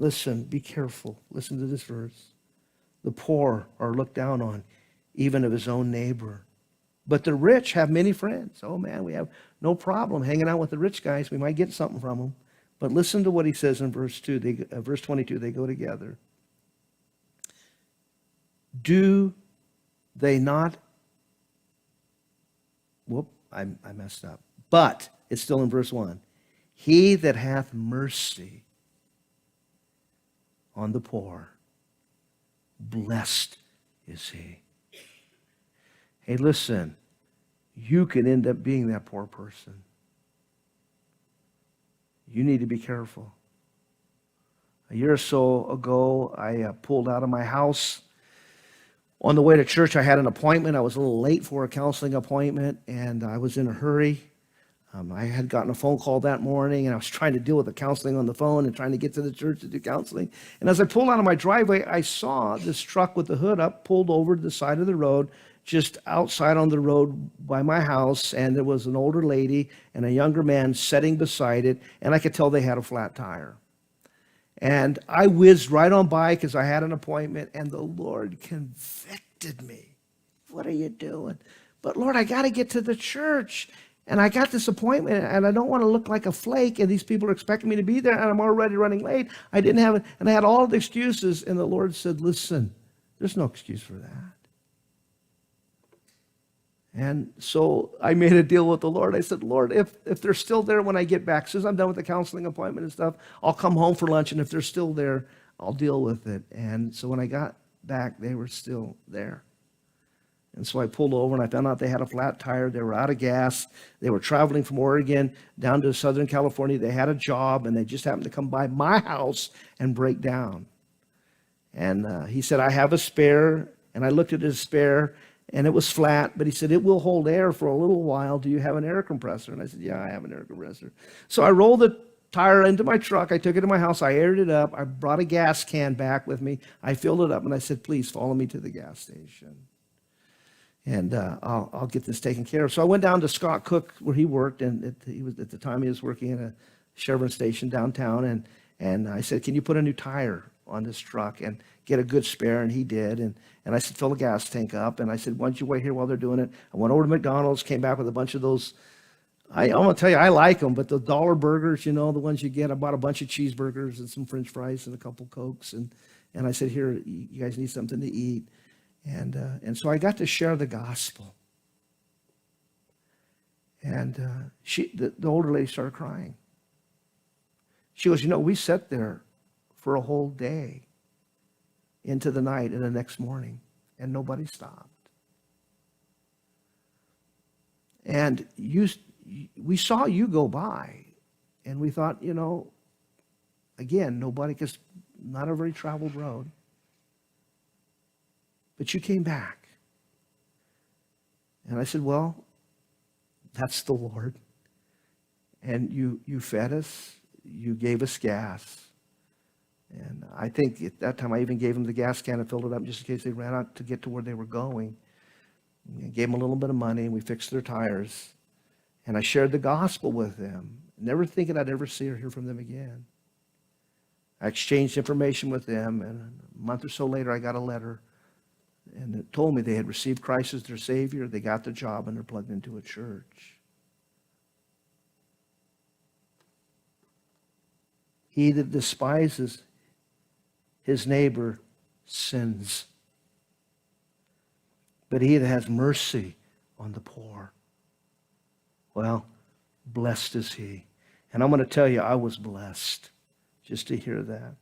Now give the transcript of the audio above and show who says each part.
Speaker 1: Listen, be careful. Listen to this verse. The poor are looked down on, even of his own neighbor. But the rich have many friends. Oh man, we have no problem hanging out with the rich guys. We might get something from them. But listen to what he says in verse 22. They go together. Do they not? I messed up. But it's still in verse 1. He that hath mercy on the poor, blessed is he. Hey, listen, you can end up being that poor person. You need to be careful. A year or so ago, I pulled out of my house. On the way to church, I had an appointment. I was a little late for a counseling appointment, and I was in a hurry. I had gotten a phone call that morning, and I was trying to deal with the counseling on the phone and trying to get to the church to do counseling. And as I pulled out of my driveway, I saw this truck with the hood up pulled over to the side of the road, just outside on the road by my house, and there was an older lady and a younger man sitting beside it, and I could tell they had a flat tire. And I whizzed right on by because I had an appointment, and the Lord convicted me. What are you doing? But Lord, I got to get to the church. And I got this appointment, and I don't want to look like a flake, and these people are expecting me to be there, and I'm already running late. I didn't have it, and I had all the excuses, and the Lord said, listen, there's no excuse for that. And so I made a deal with the Lord. I said, Lord, if they're still there when I get back, as soon as I'm done with the counseling appointment and stuff, I'll come home for lunch, and if they're still there, I'll deal with it. And so when I got back, they were still there. And so I pulled over, and I found out they had a flat tire. They were out of gas. They were traveling from Oregon down to Southern California. They had a job, and they just happened to come by my house and break down. And he said, I have a spare. And I looked at his spare, and it was flat. But he said, it will hold air for a little while. Do you have an air compressor? And I said, yeah, I have an air compressor. So I rolled the tire into my truck. I took it to my house. I aired it up. I brought a gas can back with me. I filled it up, and I said, please follow me to the gas station. And I'll get this taken care of. So I went down to Scott Cook where he worked, and he was at the time he was working at a Chevron station downtown. And I said, can you put a new tire on this truck and get a good spare? And he did. And I said, fill the gas tank up. And I said, why don't you wait here while they're doing it? I went over to McDonald's, came back with a bunch of those. I'm going to tell you, I like them, but the dollar burgers, you know, the ones you get. I bought a bunch of cheeseburgers and some French fries and a couple Cokes. And I said, here, you guys need something to eat. And so I got to share the gospel. And the older lady started crying. She goes, you know, we sat there for a whole day into the night and the next morning, and nobody stopped. And we saw you go by, and we thought, you know, again, nobody, because not a very traveled road. But you came back. And I said, well, that's the Lord. And you fed us. You gave us gas. And I think at that time I even gave them the gas can and filled it up just in case they ran out to get to where they were going. I gave them a little bit of money, and we fixed their tires. And I shared the gospel with them, never thinking I'd ever see or hear from them again. I exchanged information with them, and a month or so later I got a letter. And it told me they had received Christ as their Savior, they got the job, and they're plugged into a church. He that despises his neighbor sins. But he that has mercy on the poor, well, blessed is he. And I'm going to tell you, I was blessed just to hear that.